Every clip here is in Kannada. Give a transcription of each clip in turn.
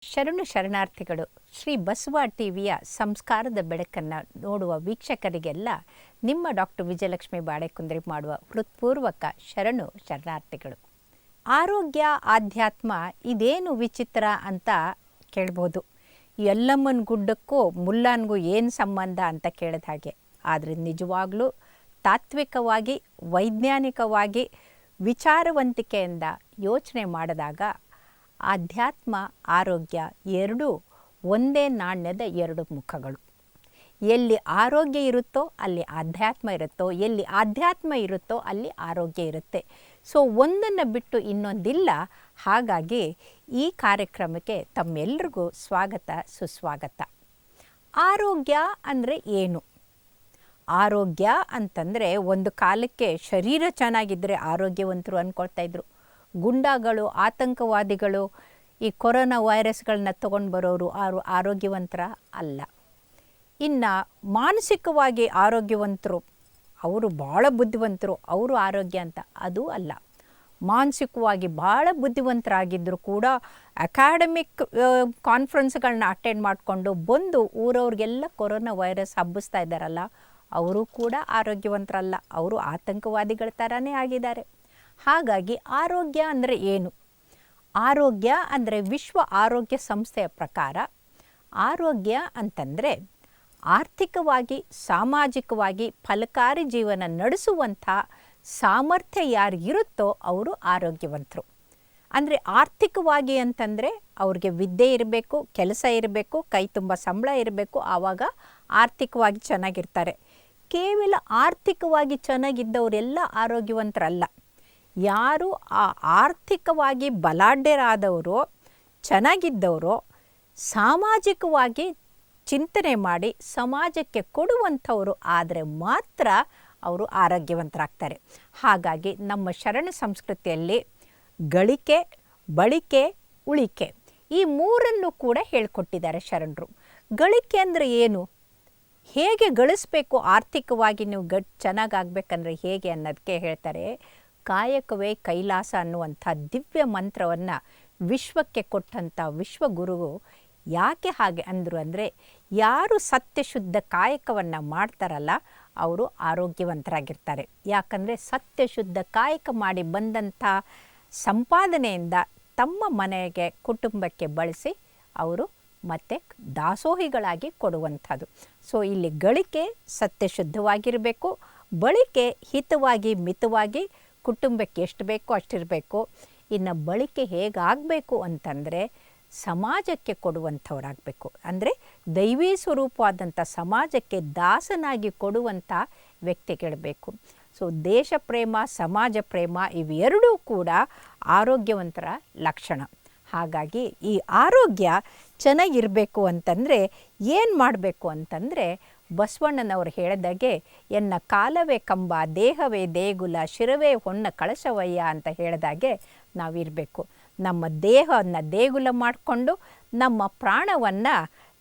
ಶರಣು ಶರಣಾರ್ಥಿಗಳು. ಶ್ರೀ ಬಸವ ಟಿವಿಯ ಸಂಸ್ಕಾರದ ಬೆಳಕನ್ನು ನೋಡುವ ವೀಕ್ಷಕರಿಗೆಲ್ಲ ನಿಮ್ಮ ಡಾಕ್ಟರ್ ವಿಜಯಲಕ್ಷ್ಮಿ ಬಾಳೆಕುಂದ್ರಿ ಮಾಡುವ ಹೃತ್ಪೂರ್ವಕ ಶರಣು ಶರಣಾರ್ಥಿಗಳು. ಆರೋಗ್ಯ ಆಧ್ಯಾತ್ಮ ಇದೇನು ವಿಚಿತ್ರ ಅಂತ ಕೇಳ್ಬೋದು. ಯಲ್ಲಮ್ಮನ ಗುಡ್ಡಕ್ಕೂ ಮುಲ್ಲಾನ್ಗೂ ಏನು ಸಂಬಂಧ ಅಂತ ಕೇಳಿದ ಹಾಗೆ. ಆದರೆ ನಿಜವಾಗ್ಲೂ ತಾತ್ವಿಕವಾಗಿ ವೈಜ್ಞಾನಿಕವಾಗಿ ವಿಚಾರವಂತಿಕೆಯಿಂದ ಯೋಚನೆ ಮಾಡಿದಾಗ ಆಧ್ಯಾತ್ಮ ಆರೋಗ್ಯ ಎರಡೂ ಒಂದೇ ನಾಣ್ಯದ ಎರಡು ಮುಖಗಳು. ಎಲ್ಲಿ ಆರೋಗ್ಯ ಇರುತ್ತೋ ಅಲ್ಲಿ ಆಧ್ಯಾತ್ಮ ಇರುತ್ತೋ, ಎಲ್ಲಿ ಆಧ್ಯಾತ್ಮ ಇರುತ್ತೋ ಅಲ್ಲಿ ಆರೋಗ್ಯ ಇರುತ್ತೆ. ಸೊ ಒಂದನ್ನು ಬಿಟ್ಟು ಇನ್ನೊಂದಿಲ್ಲ. ಹಾಗಾಗಿ ಈ ಕಾರ್ಯಕ್ರಮಕ್ಕೆ ತಮ್ಮೆಲ್ಲರಿಗೂ ಸ್ವಾಗತ ಸುಸ್ವಾಗತ. ಆರೋಗ್ಯ ಅಂದರೆ ಏನು? ಆರೋಗ್ಯ ಅಂತಂದರೆ ಒಂದು ಕಾಲಕ್ಕೆ ಶರೀರ ಚೆನ್ನಾಗಿದ್ದರೆ ಆರೋಗ್ಯವಂತರು ಅಂದ್ಕೊಳ್ತಾ ಇದ್ರು. ಗುಂಡಾಗಳು, ಆತಂಕವಾದಿಗಳು, ಈ ಕೊರೋನಾ ವೈರಸ್ಗಳನ್ನ ತೊಗೊಂಡು ಬರೋರು ಆರೋಗ್ಯವಂತರ ಅಲ್ಲ. ಇನ್ನು ಮಾನಸಿಕವಾಗಿ ಆರೋಗ್ಯವಂತರು, ಅವರು ಭಾಳ ಬುದ್ಧಿವಂತರು, ಅವರು ಆರೋಗ್ಯ ಅಂತ ಅದು ಅಲ್ಲ. ಮಾನಸಿಕವಾಗಿ ಭಾಳ ಬುದ್ಧಿವಂತರಾಗಿದ್ದರೂ ಕೂಡ ಅಕಾಡೆಮಿಕ್ ಕಾನ್ಫರೆನ್ಸ್ಗಳನ್ನ ಅಟೆಂಡ್ ಮಾಡಿಕೊಂಡು ಬಂದು ಊರವ್ರಿಗೆಲ್ಲ ಕೊರೋನಾ ವೈರಸ್ ಹಬ್ಬಿಸ್ತಾ ಇದ್ದಾರಲ್ಲ, ಅವರು ಕೂಡ ಆರೋಗ್ಯವಂತರಲ್ಲ, ಅವರು ಆತಂಕವಾದಿಗಳ ಥರನೇ ಆಗಿದ್ದಾರೆ. ಹಾಗಾಗಿ ಆರೋಗ್ಯ ಅಂದರೆ ಏನು? ಆರೋಗ್ಯ ಅಂದರೆ ವಿಶ್ವ ಆರೋಗ್ಯ ಸಂಸ್ಥೆಯ ಪ್ರಕಾರ ಆರೋಗ್ಯ ಅಂತಂದರೆ ಆರ್ಥಿಕವಾಗಿ ಸಾಮಾಜಿಕವಾಗಿ ಫಲಕಾರಿ ಜೀವನ ನಡೆಸುವಂಥ ಸಾಮರ್ಥ್ಯ ಯಾರಿಗಿರುತ್ತೋ ಅವರು ಆರೋಗ್ಯವಂತರು. ಅಂದರೆ ಆರ್ಥಿಕವಾಗಿ ಅಂತಂದರೆ ಅವ್ರಿಗೆ ವಿದ್ಯೆ ಇರಬೇಕು, ಕೆಲಸ ಇರಬೇಕು, ಕೈ ತುಂಬ ಸಂಬಳ ಇರಬೇಕು, ಆವಾಗ ಆರ್ಥಿಕವಾಗಿ ಚೆನ್ನಾಗಿರ್ತಾರೆ. ಕೇವಲ ಆರ್ಥಿಕವಾಗಿ ಚೆನ್ನಾಗಿದ್ದವರೆಲ್ಲ ಆರೋಗ್ಯವಂತರಲ್ಲ. ಯಾರು ಆ ಆರ್ಥಿಕವಾಗಿ ಬಲಾಢ್ಯರಾದವರು, ಚೆನ್ನಾಗಿದ್ದವರು, ಸಾಮಾಜಿಕವಾಗಿ ಚಿಂತನೆ ಮಾಡಿ ಸಮಾಜಕ್ಕೆ ಕೊಡುವಂಥವರು ಆದರೆ ಮಾತ್ರ ಅವರು ಆರೋಗ್ಯವಂತರಾಗ್ತಾರೆ. ಹಾಗಾಗಿ ನಮ್ಮ ಶರಣ ಸಂಸ್ಕೃತಿಯಲ್ಲಿ ಗಳಿಕೆ, ಬಳಿಕೆ, ಉಳಿಕೆ ಈ ಮೂರನ್ನು ಕೂಡ ಹೇಳ್ಕೊಟ್ಟಿದ್ದಾರೆ ಶರಣರು. ಗಳಿಕೆ ಅಂದರೆ ಏನು? ಹೇಗೆ ಗಳಿಸ್ಬೇಕು? ಆರ್ಥಿಕವಾಗಿ ನೀವು ಚೆನ್ನಾಗಾಗಬೇಕಂದ್ರೆ ಹೇಗೆ ಅನ್ನೋದಕ್ಕೆ ಹೇಳ್ತಾರೆ. ಕಾಯಕವೇ ಕೈಲಾಸ ಅನ್ನುವಂಥ ದಿವ್ಯ ಮಂತ್ರವನ್ನು ವಿಶ್ವಕ್ಕೆ ಕೊಟ್ಟಂಥ ವಿಶ್ವಗುರು ಯಾಕೆ ಹಾಗೆ ಅಂದರು ಅಂದರೆ, ಯಾರು ಸತ್ಯಶುದ್ಧ ಕಾಯಕವನ್ನು ಮಾಡ್ತಾರಲ್ಲ ಅವರು ಆರೋಗ್ಯವಂತರಾಗಿರ್ತಾರೆ. ಯಾಕಂದರೆ ಸತ್ಯಶುದ್ಧ ಕಾಯಕ ಮಾಡಿ ಬಂದಂಥ ಸಂಪಾದನೆಯಿಂದ ತಮ್ಮ ಮನೆಗೆ ಕುಟುಂಬಕ್ಕೆ ಬಳಸಿ ಅವರು ಮತ್ತು ದಾಸೋಹಿಗಳಾಗಿ ಕೊಡುವಂಥದ್ದು. ಸೊ ಇಲ್ಲಿ ಗಳಿಕೆ ಸತ್ಯಶುದ್ಧವಾಗಿರಬೇಕು, ಬಳಿಕೆ ಹಿತವಾಗಿ ಮಿತವಾಗಿ ಕುಟುಂಬಕ್ಕೆ ಎಷ್ಟು ಬೇಕೋ ಅಷ್ಟಿರಬೇಕು. ಇನ್ನು ಬಳಿಕೆ ಹೇಗಾಗಬೇಕು ಅಂತಂದರೆ ಸಮಾಜಕ್ಕೆ ಕೊಡುವಂಥವರಾಗಬೇಕು. ಅಂದರೆ ದೈವೀ ಸ್ವರೂಪವಾದಂಥ ಸಮಾಜಕ್ಕೆ ದಾಸನಾಗಿ ಕೊಡುವಂಥ ವ್ಯಕ್ತಿಗಳಿರಬೇಕು. ಸೊ ದೇಶ ಪ್ರೇಮ, ಸಮಾಜ ಪ್ರೇಮ ಇವೆರಡೂ ಕೂಡ ಆರೋಗ್ಯವಂತರ ಲಕ್ಷಣ. ಹಾಗಾಗಿ ಈ ಆರೋಗ್ಯ ಚೆನ್ನಾಗಿರಬೇಕು ಅಂತಂದರೆ ಏನು ಮಾಡಬೇಕು ಅಂತಂದರೆ, ಬಸವಣ್ಣನವರು ಹೇಳಿದಾಗೆ ಎನ್ನ ಕಾಲವೇ ಕಂಬ, ದೇಹವೇ ದೇಗುಲ, ಶಿರವೇ ಹೊನ್ನ ಕಳಶವಯ್ಯ ಅಂತ ಹೇಳಿದಾಗೆ ನಾವಿರಬೇಕು. ನಮ್ಮ ದೇಹವನ್ನು ದೇಗುಲ ಮಾಡಿಕೊಂಡು ನಮ್ಮ ಪ್ರಾಣವನ್ನು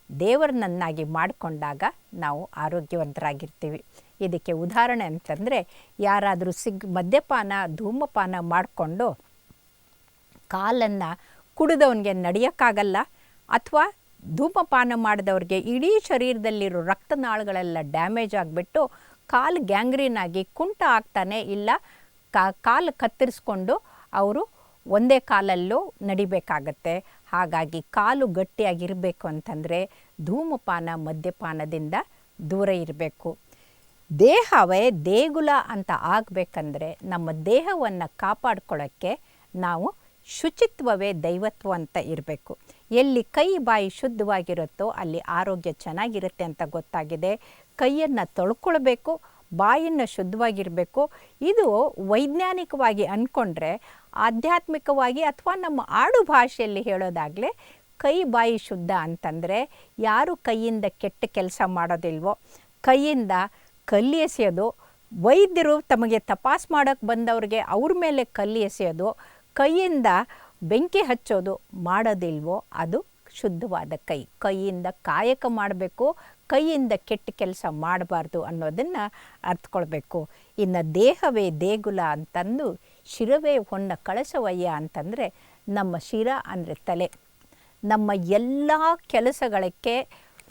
ದೇವರನ್ನಾಗಿ ಮಾಡಿಕೊಂಡಾಗ ನಾವು ಆರೋಗ್ಯವಂತರಾಗಿರ್ತೀವಿ. ಇದಕ್ಕೆ ಉದಾಹರಣೆ ಅಂತಂದರೆ, ಯಾರಾದರೂ ಮದ್ಯಪಾನ ಧೂಮಪಾನ ಮಾಡಿಕೊಂಡು ಕಾಲನ್ನು ಕುಡಿದವನಿಗೆ ನಡೆಯೋಕ್ಕಾಗಲ್ಲ, ಅಥವಾ ಧೂಮಪಾನ ಮಾಡಿದವ್ರಿಗೆ ಇಡೀ ಶರೀರದಲ್ಲಿರೋ ರಕ್ತನಾಳಗಳೆಲ್ಲ ಡ್ಯಾಮೇಜ್ ಆಗಿಬಿಟ್ಟು ಕಾಲು ಗ್ಯಾಂಗ್ರೀನ್ ಆಗಿ ಕುಂಟ ಆಗ್ತಾನೆ, ಇಲ್ಲ ಕಾಲು ಕತ್ತರಿಸ್ಕೊಂಡು ಅವರು ಒಂದೇ ಕಾಲಲ್ಲೂ ನಡಿಬೇಕಾಗತ್ತೆ. ಹಾಗಾಗಿ ಕಾಲು ಗಟ್ಟಿಯಾಗಿರಬೇಕು ಅಂತಂದರೆ ಧೂಮಪಾನ ಮದ್ಯಪಾನದಿಂದ ದೂರ ಇರಬೇಕು. ದೇಹವೇ ದೇಗುಲ ಅಂತ ಆಗಬೇಕಂದ್ರೆ ನಮ್ಮ ದೇಹವನ್ನು ಕಾಪಾಡ್ಕೊಳ್ಳೋಕ್ಕೆ ನಾವು ಶುಚಿತ್ವವೇ ದೈವತ್ವ ಅಂತ ಇರಬೇಕು. ಎಲ್ಲಿ ಕೈ ಬಾಯಿ ಶುದ್ಧವಾಗಿರುತ್ತೋ ಅಲ್ಲಿ ಆರೋಗ್ಯ ಚೆನ್ನಾಗಿರುತ್ತೆ ಅಂತ ಗೊತ್ತಾಗಿದೆ. ಕೈಯನ್ನು ತೊಳ್ಕೊಳ್ಬೇಕು, ಬಾಯನ್ನು ಶುದ್ಧವಾಗಿರಬೇಕು. ಇದು ವೈಜ್ಞಾನಿಕವಾಗಿ ಅಂದ್ಕೊಂಡ್ರೆ, ಆಧ್ಯಾತ್ಮಿಕವಾಗಿ ಅಥವಾ ನಮ್ಮ ಆಡು ಭಾಷೆಯಲ್ಲಿ ಹೇಳೋದಾಗಲೇ ಕೈ ಬಾಯಿ ಶುದ್ಧ ಅಂತಂದರೆ ಯಾರು ಕೈಯಿಂದ ಕೆಟ್ಟ ಕೆಲಸ ಮಾಡೋದಿಲ್ವೋ, ಕೈಯಿಂದ ಕಲ್ಲು ಎಸೆಯೋದು, ವೈದ್ಯರು ತಮಗೆ ತಪಾಸ್ ಮಾಡೋಕ್ಕೆ ಬಂದವ್ರಿಗೆ ಅವ್ರ ಮೇಲೆ ಕಲ್ಲು ಎಸೆಯೋದು, ಕೈಯಿಂದ ಬೆಂಕಿ ಹಚ್ಚೋದು ಮಾಡೋದಿಲ್ವೋ ಅದು ಶುದ್ಧವಾದ ಕೈ. ಕೈಯಿಂದ ಕಾಯಕ ಮಾಡಬೇಕು, ಕೈಯಿಂದ ಕೆಟ್ಟ ಕೆಲಸ ಮಾಡಬಾರ್ದು ಅನ್ನೋದನ್ನು ಅರ್ಥಕೊಳ್ಬೇಕು. ಇನ್ನು ದೇಹವೇ ದೇಗುಲ ಅಂತಂದು ಶಿರವೇ ಹೊನ್ನ ಕಳಶವಯ್ಯ ಅಂತಂದರೆ ನಮ್ಮ ಶಿರ ಅಂದರೆ ತಲೆ, ನಮ್ಮ ಎಲ್ಲ ಕೆಲಸಗಳಿಗೆ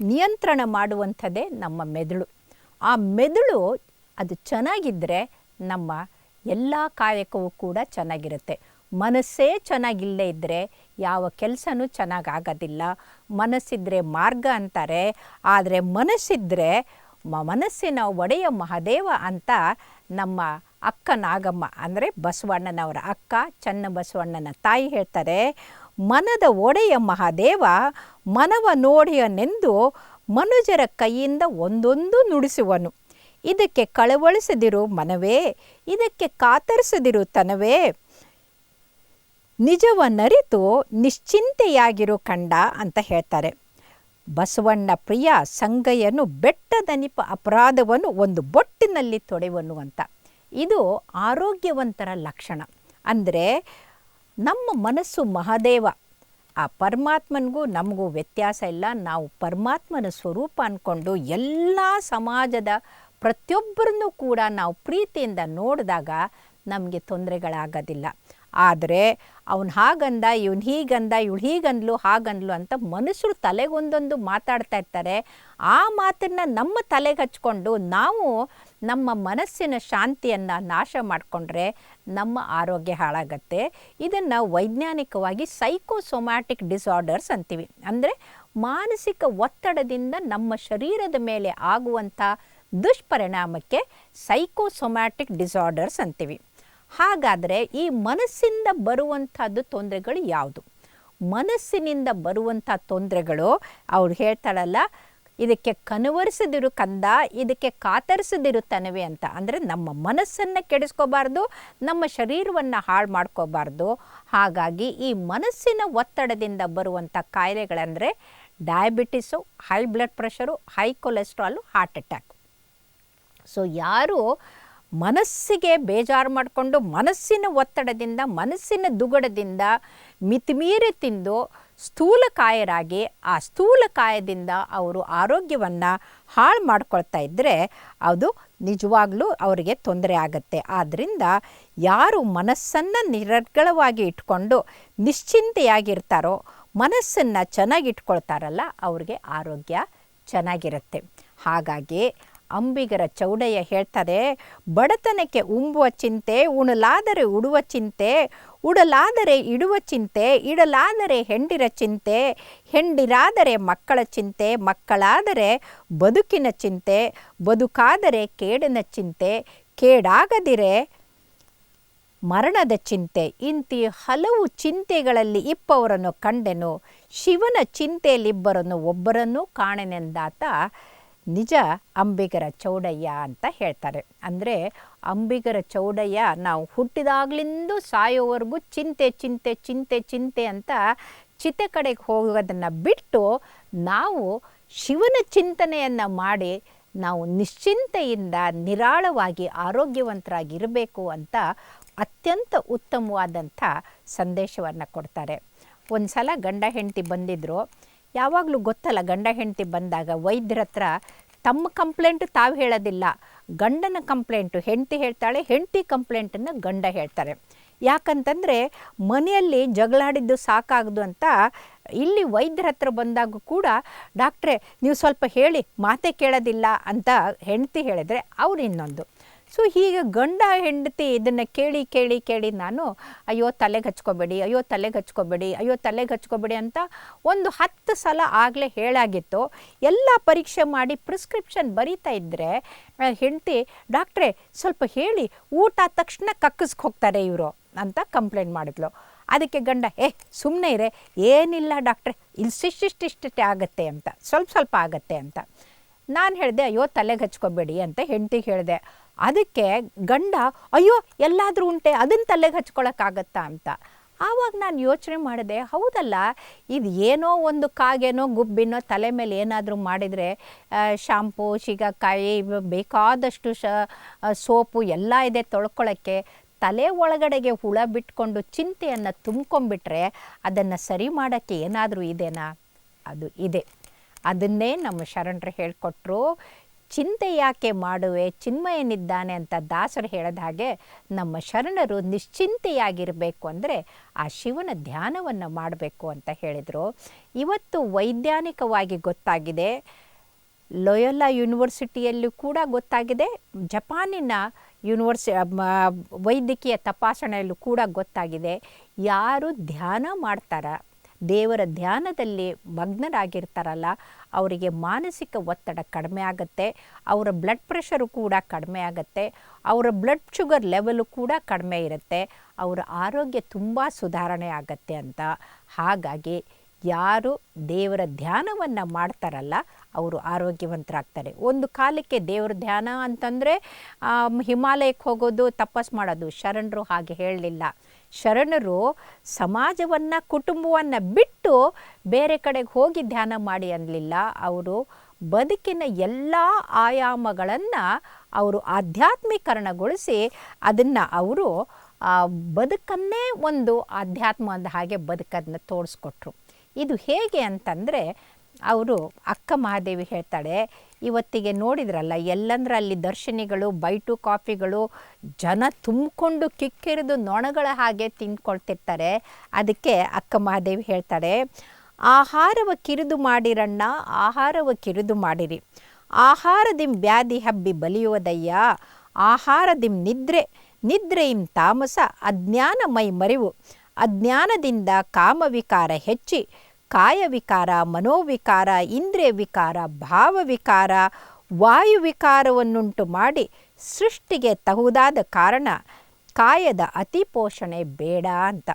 ನಿಯಂತ್ರಣ ಮಾಡುವಂಥದ್ದೇ ನಮ್ಮ ಮೆದುಳು. ಆ ಮೆದುಳು ಅದು ಚೆನ್ನಾಗಿದ್ದರೆ ನಮ್ಮ ಎಲ್ಲ ಕಾಯಕವೂ ಕೂಡ ಚೆನ್ನಾಗಿರುತ್ತೆ. ಮನಸ್ಸೇ ಚೆನ್ನಾಗಿಲ್ಲದೆ ಇದ್ದರೆ ಯಾವ ಕೆಲಸನೂ ಚೆನ್ನಾಗಾಗೋದಿಲ್ಲ. ಮನಸ್ಸಿದ್ರೆ ಮಾರ್ಗ ಅಂತಾರೆ, ಆದರೆ ಮನಸ್ಸಿದ್ರೆ ಮನಸ್ಸಿನ ಒಡೆಯ ಮಹಾದೇವ ಅಂತ ನಮ್ಮ ಅಕ್ಕ ನಾಗಮ್ಮ ಅಂದರೆ ಬಸವಣ್ಣನವರ ಅಕ್ಕ ಚನ್ನಬಸವಣ್ಣನ ತಾಯಿ ಹೇಳ್ತಾರೆ. ಮನದ ಒಡೆಯ ಮಹಾದೇವ ಮನವ ನೋಡಿಯನೆಂದು ಮನುಜರ ಕೈಯಿಂದ ಒಂದೊಂದು ನುಡಿಸುವನು. ಇದಕ್ಕೆ ಕಳವಳಿಸದಿರು ಮನವೇ, ಇದಕ್ಕೆ ಕಾತರಿಸದಿರು ತನವೇ, ನಿಜವನ್ನರಿತು ನಿಶ್ಚಿಂತೆಯಾಗಿರು ಕಂಡ ಅಂತ ಹೇಳ್ತಾರೆ. ಬಸವಣ್ಣ ಪ್ರಿಯ ಸಂಗಯ್ಯನು ಬೆಟ್ಟದನಿಪ ಅಪರಾಧವನ್ನು ಒಂದು ಬೊಟ್ಟಿನಲ್ಲಿ ತೊಡೆವನು ಅಂತ. ಇದು ಆರೋಗ್ಯವಂತರ ಲಕ್ಷಣ. ಅಂದರೆ ನಮ್ಮ ಮನಸ್ಸು ಮಹಾದೇವ, ಆ ಪರಮಾತ್ಮನಿಗೂ ನಮಗೂ ವ್ಯತ್ಯಾಸ ಇಲ್ಲ. ನಾವು ಪರಮಾತ್ಮನ ಸ್ವರೂಪ ಅಂದ್ಕೊಂಡು ಎಲ್ಲ ಸಮಾಜದ ಪ್ರತಿಯೊಬ್ಬರನ್ನು ಕೂಡ ನಾವು ಪ್ರೀತಿಯಿಂದ ನೋಡಿದಾಗ ನಮಗೆ ತೊಂದರೆಗಳಾಗೋದಿಲ್ಲ. ಆದರೆ ಅವನು ಹಾಗಂದ, ಇವನು ಹೀಗಂದ, ಇವಳು ಹೀಗಂದ್ಲು ಹಾಗಂದ್ಲು ಅಂತ ಮನುಷ್ಯರು ತಲೆಗೊಂದೊಂದು ಮಾತಾಡ್ತಾ ಇರ್ತಾರೆ. ಆ ಮಾತನ್ನು ನಮ್ಮ ತಲೆಗೆ ಹಚ್ಕೊಂಡು ನಾವು ನಮ್ಮ ಮನಸ್ಸಿನ ಶಾಂತಿಯನ್ನು ನಾಶ ಮಾಡಿಕೊಂಡ್ರೆ ನಮ್ಮ ಆರೋಗ್ಯ ಹಾಳಾಗತ್ತೆ. ಇದನ್ನು ವೈಜ್ಞಾನಿಕವಾಗಿ ಸೈಕೋಸೊಮ್ಯಾಟಿಕ್ ಡಿಸಾರ್ಡರ್ಸ್ ಅಂತೀವಿ. ಅಂದರೆ ಮಾನಸಿಕ ಒತ್ತಡದಿಂದ ನಮ್ಮ ಶರೀರದ ಮೇಲೆ ಆಗುವಂಥ ದುಷ್ಪರಿಣಾಮಕ್ಕೆ ಸೈಕೋಸೊಮ್ಯಾಟಿಕ್ ಡಿಸಾರ್ಡರ್ಸ್ ಅಂತೀವಿ. ಹಾಗಾದರೆ ಈ ಮನಸ್ಸಿಂದ ಬರುವಂಥದ್ದು ತೊಂದರೆಗಳು ಯಾವುದು? ಮನಸ್ಸಿನಿಂದ ಬರುವಂಥ ತೊಂದರೆಗಳು ಅವ್ರು ಹೇಳ್ತಾಳಲ್ಲ, ಇದಕ್ಕೆ ಕನವರಿಸದಿರು ಕಂದ, ಇದಕ್ಕೆ ಕಾತರಿಸದಿರು ತನವೇ ಅಂತ. ಅಂದರೆ ನಮ್ಮ ಮನಸ್ಸನ್ನು ಕೆಡಿಸ್ಕೋಬಾರ್ದು, ನಮ್ಮ ಶರೀರವನ್ನು ಹಾಳು ಮಾಡ್ಕೋಬಾರ್ದು. ಹಾಗಾಗಿ ಈ ಮನಸ್ಸಿನ ಒತ್ತಡದಿಂದ ಬರುವಂಥ ಕಾಯಿಲೆಗಳಂದರೆ diabetes, high blood pressure, high cholesterol, heart attack. So ಯಾರು ಮನಸ್ಸಿಗೆ ಬೇಜಾರು ಮಾಡಿಕೊಂಡು ಮನಸ್ಸಿನ ಒತ್ತಡದಿಂದ ಮನಸ್ಸಿನ ದುಗಡದಿಂದ ಮಿತಿಮೀರಿ ತಿಂದು ಸ್ಥೂಲಕಾಯರಾಗಿ ಆ ಸ್ಥೂಲಕಾಯದಿಂದ ಅವರು ಆರೋಗ್ಯವನ್ನು ಹಾಳು ಮಾಡ್ಕೊಳ್ತಾ ಇದ್ದರೆ ಅದು ನಿಜವಾಗ್ಲೂ ಅವರಿಗೆ ತೊಂದರೆ ಆಗುತ್ತೆ. ಆದ್ದರಿಂದ ಯಾರು ಮನಸ್ಸನ್ನು ನಿರರ್ಗಳವಾಗಿ ಇಟ್ಕೊಂಡು ನಿಶ್ಚಿಂತೆಯಾಗಿರ್ತಾರೋ, ಮನಸ್ಸನ್ನು ಚೆನ್ನಾಗಿಟ್ಕೊಳ್ತಾರಲ್ಲ, ಅವ್ರಿಗೆ ಆರೋಗ್ಯ ಚೆನ್ನಾಗಿರುತ್ತೆ. ಹಾಗಾಗಿ ಅಂಬಿಗರ ಚೌಡಯ್ಯ ಹೇಳ್ತಾರೆ, ಬಡತನಕ್ಕೆ ಉಂಬುವ ಚಿಂತೆ, ಉಣಲಾದರೆ ಉಡುವ ಚಿಂತೆ, ಉಡಲಾದರೆ ಇಡುವ ಚಿಂತೆ, ಇಡಲಾದರೆ ಹೆಂಡಿರ ಚಿಂತೆ, ಹೆಂಡಿರಾದರೆ ಮಕ್ಕಳ ಚಿಂತೆ, ಮಕ್ಕಳಾದರೆ ಬದುಕಿನ ಚಿಂತೆ, ಬದುಕಾದರೆ ಕೇಡಿನ ಚಿಂತೆ, ಕೇಡಾಗದಿರೆ ಮರಣದ ಚಿಂತೆ. ಇಂತಿ ಹಲವು ಚಿಂತೆಗಳಲ್ಲಿ ಇಪ್ಪವರನ್ನು ಕಂಡೆನು, ಶಿವನ ಚಿಂತೆಯಲ್ಲಿಬ್ಬರನ್ನು ಒಬ್ಬರನ್ನು ಕಾಣೆನೆಂದಾತ ನಿಜ ಅಂಬಿಗರ ಚೌಡಯ್ಯ ಅಂತ ಹೇಳ್ತಾರೆ. ಅಂದರೆ ಅಂಬಿಗರ ಚೌಡಯ್ಯ ನಾವು ಹುಟ್ಟಿದಾಗ್ಲಿಂದ ಸಾಯೋವರೆಗೂ ಚಿಂತೆ ಚಿಂತೆ ಚಿಂತೆ ಚಿಂತೆ ಅಂತ ಚಿತೆ ಕಡೆಗೆ ಹೋಗೋದನ್ನು ಬಿಟ್ಟು ನಾವು ಶಿವನ ಚಿಂತನೆಯನ್ನು ಮಾಡಿ ನಾವು ನಿಶ್ಚಿಂತೆಯಿಂದ ನಿರಾಳವಾಗಿ ಆರೋಗ್ಯವಂತರಾಗಿರಬೇಕು ಅಂತ ಅತ್ಯಂತ ಉತ್ತಮವಾದಂಥ ಸಂದೇಶವನ್ನು ಕೊಡ್ತಾರೆ. ಒಂದು ಸಲ ಗಂಡ ಹೆಂಡತಿ ಬಂದಿದ್ದರು. ಯಾವಾಗಲೂ ಗೊತ್ತಲ್ಲ, ಗಂಡ ಹೆಂಡತಿ ಬಂದಾಗ ವೈದ್ಯರ ಹತ್ರ ತಮ್ಮ ಕಂಪ್ಲೇಂಟು ತಾವು ಹೇಳೋದಿಲ್ಲ, ಗಂಡನ ಕಂಪ್ಲೇಂಟು ಹೆಂಡತಿ ಹೇಳ್ತಾಳೆ, ಹೆಂಡತಿ ಕಂಪ್ಲೇಂಟನ್ನು ಗಂಡ ಹೇಳ್ತಾರೆ. ಯಾಕಂತಂದರೆ ಮನೆಯಲ್ಲಿ ಜಗಳಾಡಿದ್ದು ಸಾಕಾಗದು ಅಂತ ಇಲ್ಲಿ ವೈದ್ಯರ ಹತ್ರ ಬಂದಾಗ ಕೂಡ ಡಾಕ್ಟ್ರೇ ನೀವು ಸ್ವಲ್ಪ ಹೇಳಿ, ಮಾತೇ ಕೇಳೋದಿಲ್ಲ ಅಂತ ಹೆಂಡತಿ ಹೇಳಿದರೆ ಅವ್ರು ಇನ್ನೊಂದು. ಸೊ ಹೀಗೆ ಗಂಡ ಹೆಂಡತಿ ಇದನ್ನು ಕೇಳಿ ಕೇಳಿ ಕೇಳಿ ನಾನು ಅಯ್ಯೋ ತಲೆಗೆ ಹಚ್ಕೋಬೇಡಿ, ಅಯ್ಯೋ ತಲೆಗೆ ಹಚ್ಕೋಬೇಡಿ, ಅಯ್ಯೋ ತಲೆಗೆ ಹಚ್ಕೋಬೇಡಿ ಅಂತ ಒಂದು 10 ಸಲ ಆಗಲೇ ಹೇಳಾಗಿತ್ತು. ಎಲ್ಲ ಪರೀಕ್ಷೆ ಮಾಡಿ ಪ್ರಿಸ್ಕ್ರಿಪ್ಷನ್ ಬರೀತಾ ಇದ್ದರೆ ಹೆಂಡತಿ ಡಾಕ್ಟ್ರೇ ಸ್ವಲ್ಪ ಹೇಳಿ, ಊಟ ಆದ ತಕ್ಷಣ ಕಕ್ಕಿಸ್ಗೆ ಹೋಗ್ತಾರೆ ಇವರು ಅಂತ ಕಂಪ್ಲೇಂಟ್ ಮಾಡಿದ್ಲು. ಅದಕ್ಕೆ ಗಂಡ ಸುಮ್ಮನೆ ಇರೇ, ಏನಿಲ್ಲ ಡಾಕ್ಟ್ರೆ, ಇಷ್ಟಿಷ್ಟೇ ಆಗುತ್ತೆ ಅಂತ, ಸ್ವಲ್ಪ ಸ್ವಲ್ಪ ಆಗುತ್ತೆ ಅಂತ. ನಾನು ಹೇಳಿದೆ ಅಯ್ಯೋ ತಲೆಗೆ ಹಚ್ಕೋಬೇಡಿ ಅಂತ ಹೆಂಡತಿಗೆ ಹೇಳಿದೆ. ಅದಕ್ಕೆ ಗಂಡ ಅಯ್ಯೋ ಎಲ್ಲಾದರೂ ಉಂಟೆ ಅದನ್ನು ತಲೆಗೆ ಹಚ್ಕೊಳಕ್ಕಾಗತ್ತಾ ಅಂತ. ಆವಾಗ ನಾನು ಯೋಚನೆ ಮಾಡಿದೆ, ಹೌದಲ್ಲ, ಇದು ಏನೋ ಒಂದು ಕಾಗೇನೋ ಗುಬ್ಬಿನೋ ತಲೆ ಮೇಲೆ ಏನಾದರೂ ಮಾಡಿದರೆ ಶಾಂಪೂ, ಶಿಕಾಕಾಯಿ, ಬೇಕಾದಷ್ಟು ಸೋಪು ಎಲ್ಲ ಇದೆ ತೊಳ್ಕೊಳ್ಳೋಕ್ಕೆ. ತಲೆ ಒಳಗಡೆಗೆ ಹುಳ ಬಿಟ್ಕೊಂಡು ಚಿಂತೆಯನ್ನು ತುಂಬ್ಕೊಂಡ್ಬಿಟ್ರೆ ಅದನ್ನು ಸರಿ ಮಾಡೋಕ್ಕೆ ಏನಾದರೂ ಇದೆನಾ? ಅದು ಇದೆ. ಅದನ್ನೇ ನಮ್ಮ ಶರಣರು ಹೇಳಿಕೊಟ್ರು. ಚಿಂತೆ ಯಾಕೆ ಮಾಡುವೆ, ಚಿನ್ಮಯನಿದ್ದಾನೆ ಅಂತ ದಾಸರು ಹೇಳಿದ ಹಾಗೆ ನಮ್ಮ ಶರಣರು ನಿಶ್ಚಿಂತೆಯಾಗಿರಬೇಕು ಅಂದರೆ ಆ ಶಿವನ ಧ್ಯಾನವನ್ನು ಮಾಡಬೇಕು ಅಂತ ಹೇಳಿದರು. ಇವತ್ತು ವೈಜ್ಞಾನಿಕವಾಗಿ ಗೊತ್ತಾಗಿದೆ, ಲೊಯೋಲಾ ಯೂನಿವರ್ಸಿಟಿಯಲ್ಲೂ ಕೂಡ ಗೊತ್ತಾಗಿದೆ, ಜಪಾನಿನ ವೈದ್ಯಕೀಯ ತಪಾಸಣೆಯಲ್ಲೂ ಕೂಡ ಗೊತ್ತಾಗಿದೆ, ಯಾರು ಧ್ಯಾನ ಮಾಡ್ತಾರ, ದೇವರ ಧ್ಯಾನದಲ್ಲಿ ಮಗ್ನರಾಗಿರ್ತಾರಲ್ಲ, ಅವರಿಗೆ ಮಾನಸಿಕ ಒತ್ತಡ ಕಡಿಮೆ ಆಗುತ್ತೆ, ಅವರ ಬ್ಲಡ್ ಪ್ರೆಷರು ಕೂಡ ಕಡಿಮೆ ಆಗುತ್ತೆ, ಅವರ ಬ್ಲಡ್ ಶುಗರ್ ಲೆವೆಲು ಕೂಡ ಕಡಿಮೆ ಇರುತ್ತೆ, ಅವರ ಆರೋಗ್ಯ ತುಂಬ ಸುಧಾರಣೆ ಆಗುತ್ತೆ ಅಂತ. ಹಾಗಾಗಿ ಯಾರು ದೇವರ ಧ್ಯಾನವನ್ನು ಮಾಡ್ತಾರಲ್ಲ ಅವರು ಆರೋಗ್ಯವಂತರಾಗ್ತಾರೆ. ಒಂದು ಕಾಲಕ್ಕೆ ದೇವರ ಧ್ಯಾನ ಅಂತಂದರೆ ಹಿಮಾಲಯಕ್ಕೆ ಹೋಗೋದು, ತಪಸ್ ಮಾಡೋದು. ಶರಣರು ಹಾಗೆ ಹೇಳಲಿಲ್ಲ. ಶರಣರು ಸಮಾಜವನ್ನು, ಕುಟುಂಬವನ್ನು ಬಿಟ್ಟು ಬೇರೆ ಕಡೆಗೆ ಹೋಗಿ ಧ್ಯಾನ ಮಾಡಿ ಅನ್ನಲಿಲ್ಲ. ಅವರು ಬದುಕಿನ ಎಲ್ಲ ಆಯಾಮಗಳನ್ನು ಅವರು ಆಧ್ಯಾತ್ಮೀಕರಣಗೊಳಿಸಿ ಅದನ್ನು ಅವರು ಬದುಕನ್ನೇ ಒಂದು ಆಧ್ಯಾತ್ಮ ಅಂದ ಹಾಗೆ ಬದುಕನ್ನು ತೋರಿಸ್ಕೊಟ್ರು. ಇದು ಹೇಗೆ ಅಂತಂದರೆ, ಅವರು ಅಕ್ಕ ಮಹಾದೇವಿ ಹೇಳ್ತಾಳೆ, ಇವತ್ತಿಗೆ ನೋಡಿದ್ರಲ್ಲ ಎಲ್ಲಂದ್ರೆ ಅಲ್ಲಿ ದರ್ಶನಿಗಳು, ಬೈಟು ಕಾಫಿಗಳು, ಜನ ತುಂಬಿಕೊಂಡು ಕಿಕ್ಕಿರಿದು ನೊಣಗಳ ಹಾಗೆ ತಿಂದ್ಕೊಳ್ತಿರ್ತಾರೆ. ಅದಕ್ಕೆ ಅಕ್ಕ ಮಹಾದೇವಿ ಹೇಳ್ತಾಳೆ, ಆಹಾರವ ಕಿರಿದು ಮಾಡಿರಣ್ಣ, ಆಹಾರವ ಕಿರಿದು ಮಾಡಿರಿ, ಆಹಾರದಿಂ ವ್ಯಾಧಿ ಹಬ್ಬಿ ಬಲಿಯುವುದಯ್ಯ, ಆಹಾರದಿಂ ನಿದ್ರೆ, ನಿದ್ರೆಯಿಂ ತಾಮಸ, ಅಜ್ಞಾನ ಮೈ ಮರಿವು, ಅಜ್ಞಾನದಿಂದ ಕಾಮವಿಕಾರ ಹೆಚ್ಚಿ, ಕಾಯವಿಕಾರ, ಮನೋವಿಕಾರ, ಇಂದ್ರಿಯ ವಿಕಾರ, ಭಾವವಿಕಾರ, ವಾಯುವಿಕಾರವನ್ನುಂಟು ಮಾಡಿ ಸೃಷ್ಟಿಗೆ ತಹುದಾದ ಕಾರಣ ಕಾಯದ ಅತಿ ಪೋಷಣೆ ಬೇಡ ಅಂತ.